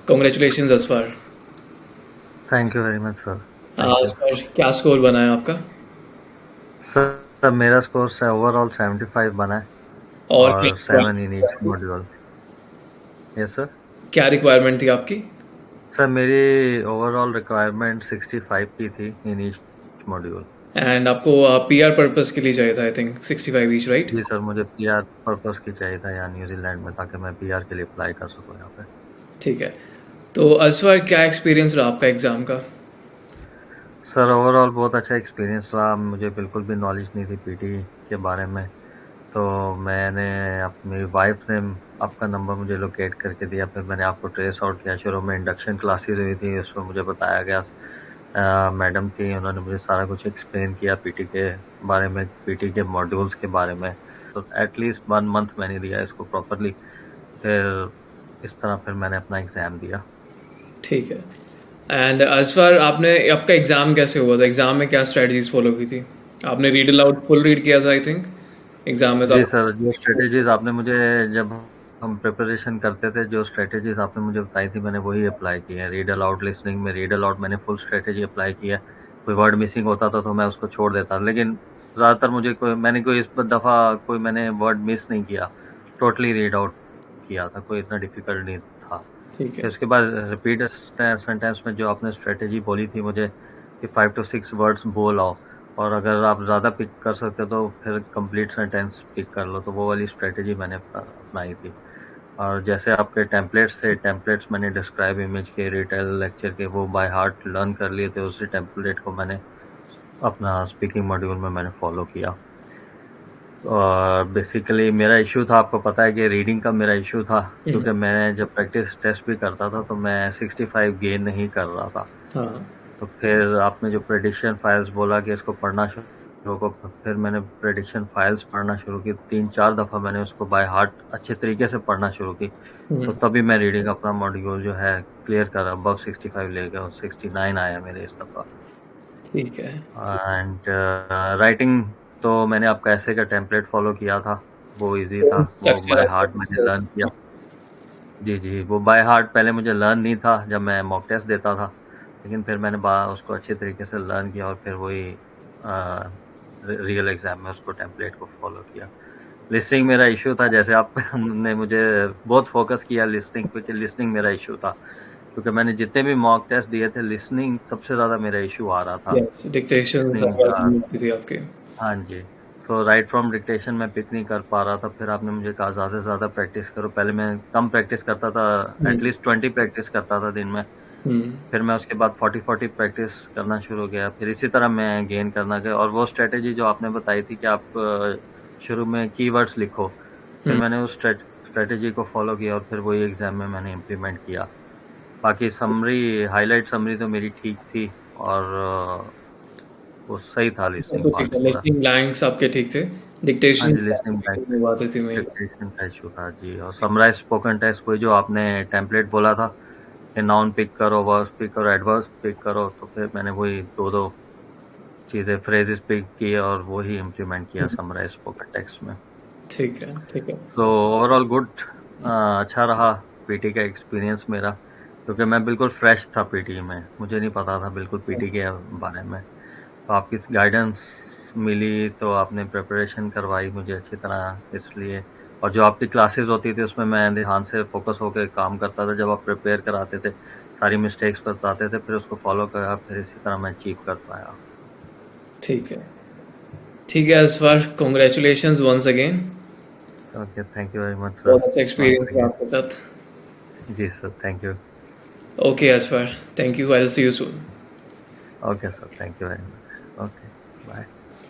Congratulations Asfar. Thank you very much sir. Thank you Asfar, क्या score बना है आपका? सर। मेरा स्कोर से ओवरऑल 75 बना है और और 7 in each module. Yes sir. क्या रिक्वायरमेंट थी आपकी? सर मेरी ओवरऑल रिक्वायरमेंट 65 की थी इन ईच मॉड्यूल। एंड आपको पीआर पर्पस के लिए चाहिए था, आई थिंक 65 ईच, राइट? जी सर, मुझे पीआर पर्पस की चाहिए था यहाँ न्यूजीलैंड में, ताकि मैं पीआर के लिए अप्लाई कर सकूँ यहाँ पे। ठीक है। तो असफर, क्या एक्सपीरियंस रहा आपका एग्ज़ाम का? सर ओवरऑल बहुत अच्छा एक्सपीरियंस रहा। मुझे बिल्कुल भी नॉलेज नहीं थी पीटी के बारे में, तो मैंने अपनी वाइफ ने आपका नंबर मुझे लोकेट करके दिया। फिर मैंने आपको ट्रेस आउट किया। शुरू में इंडक्शन क्लासेस हुई थी, उसमें मुझे बताया गया, मैडम थी, उन्होंने मुझे सारा कुछ एक्सप्लेन किया पीटी के बारे में, पीटी के मॉड्यूल्स के बारे में। तो एटलीस्ट 1 मंथ मैंने दिया इसको प्रॉपरली। फिर इस तरह फिर मैंने अपना एग्ज़ाम दिया। ठीक है। एंड असफर, आपने आपका एग्ज़ाम कैसे हुआ था? एग्ज़ाम में क्या स्ट्रेटजीज फॉलो की थी? आपने रीड अलाउड फुल रीड किया था, आई थिंक। एग्ज़ाम में तो जी आप सर, जो स्ट्रेटेजीज़ आपने मुझे, जब हम प्रिपरेशन करते थे, जो स्ट्रेटेजीज़ आपने मुझे बताई थी, मैंने वही अप्लाई की है। रीड अलाउड लिसनिंग में रीड अलाउड मैंने फुल स्ट्रेटेजी अप्लाई की है। कोई वर्ड मिसिंग होता था तो मैं उसको छोड़ देता, लेकिन ज़्यादातर मुझे कोई इस दफ़ा कोई मैंने वर्ड मिस नहीं किया। टोटली रीड आउट किया था, कोई इतना डिफ़िकल्ट नहीं था। ठीक फिर है। उसके बाद रिपीट सेंटेंस में जो आपने स्ट्रेटेजी बोली थी मुझे कि 5 टू 6 वर्ड्स बोल आओ, और अगर आप ज़्यादा पिक कर सकते हो तो फिर कंप्लीट सेंटेंस पिक कर लो, तो वो वाली स्ट्रेटेजी मैंने अपनाई थी। और जैसे आपके टेम्पलेट्स थे, टेम्पलेट्स मैंने डिस्क्राइब इमेज के, रिटेल लेक्चर के, वो बाय हार्ट लर्न कर लिए थे। उसी टेम्पलेट को मैंने अपना स्पीकिंग मॉड्यूल में मैंने फॉलो किया। और बेसिकली मेरा इशू था, आपको पता है कि रीडिंग का मेरा इशू था, क्योंकि मैं जब प्रैक्टिस टेस्ट भी करता था तो मैं 65 गेन नहीं कर रहा था। हाँ। तो फिर आपने जो प्रेडिक्शन फाइल्स बोला कि इसको पढ़ना शुरू को, फिर मैंने प्रेडिक्शन फाइल्स पढ़ना शुरू की। 3-4 दफ़ा मैंने उसको बाय हार्ट अच्छे तरीके से पढ़ना शुरू की। तो तभी मैं रीडिंग अपना मॉड्यूल जो है क्लियर करा, अबव 65 ले गया और 69 आया मेरे इस दफ़ा। ठीक है। एंड राइटिंग तो मैंने आपका ऐसे का टेम्पलेट फॉलो किया था, वो इजी था, वो स्ट्रक्चर बाय हार्ट मैंने आपका। लर्न किया। जी, जी, वो बाय हार्ट पहले मुझे लर्न नहीं था जब मैं मॉक टेस्ट देता था, लेकिन फिर मैंने बा उसको अच्छे तरीके से लर्न किया और फिर वही रियल एग्ज़ाम में उसको टेम्पलेट को फ़ॉलो किया। लिसनिंग मेरा इश्यू था, जैसे आप ने मुझे बहुत फ़ोकस किया लिसनिंग पे, कि लिसनिंग मेरा इश्यू था, क्योंकि मैंने जितने भी मॉक टेस्ट दिए थे, लिसनिंग सबसे ज़्यादा मेरा इश्यू आ रहा था। यस, डिक्टेशन लिसनिंग ज़्यादा होती थी आपके। हाँ जी। तो राइट फ्रॉम डिक्टेशन मैं पिक नहीं कर पा रहा था, फिर आपने मुझे कहा ज़्यादा से ज़्यादा प्रैक्टिस करो। पहले मैं कम प्रैक्टिस करता था, हुँ, एटलीस्ट 20 प्रैक्टिस करता था दिन में। हुँ, फिर मैं उसके बाद 40-40 प्रैक्टिस करना शुरू किया। फिर इसी तरह मैं गेन करना गया, और वो स्ट्रैटेजी जो आपने बताई थी कि आप शुरू में कीवर्ड्स लिखो, फिर हुँ। मैंने उस स्ट्रैटेजी को फ़ॉलो किया और फिर वही एग्ज़ाम में मैंने इम्प्लीमेंट किया। बाकी समरी, हाइलाइट समरी तो मेरी ठीक थी, और वो सही था वो लिसनिंग तो ठीक पार्ट है, पूरा। लिसनिंग ब्लैंक्स आपके ठीक थे। हाँ डिक्टेशन जी, लिसनिंग बैंक में बातें थी मेरी। डिक्टेशन का इश्यू था जी। और समराइज़ स्पोकन टेस्ट, वही जो आपने टेम्पलेट बोला था कि नाउन पिक करो, वर्ब्स पिक करो, एडवर्ब्स पिक करो, तो फिर मैंने वही 2-2 चीज़ें, फ्रेजेस पिक की और वही इम्प्लीमेंट किया हुँ, समराइज़ स्पोकन टेक्स्ट में। ठीक है, ठीक है। तो ओवरऑल गुड, अच्छा रहा पीटी का एक्सपीरियंस मेरा, क्योंकि मैं बिल्कुल फ्रेश था पीटी में, मुझे नहीं पता था बिल्कुल पीटी के बारे में। तो आपकी गाइडेंस मिली, तो आपने प्रिपरेशन करवाई मुझे अच्छी तरह, इसलिए। और जो आपकी क्लासेस होती थी उसमें मैं ध्यान से फ़ोकस होके काम करता था, जब आप प्रिपेयर कराते थे, सारी मिस्टेक्स बताते थे, फिर उसको फ़ॉलो करा, फिर इसी तरह मैं अचीव कर पाया। ठीक है। ठीक है Asfar, congratulations once again. Okay, thank you very much sir, बहुत अच्छा वंस एक्सपीरियंस रहा अगेन। आपके साथ। जी sir, thank you. Okay Asfar, thank you, I will see you soon. Okay sir, thank you very much. Okay, bye.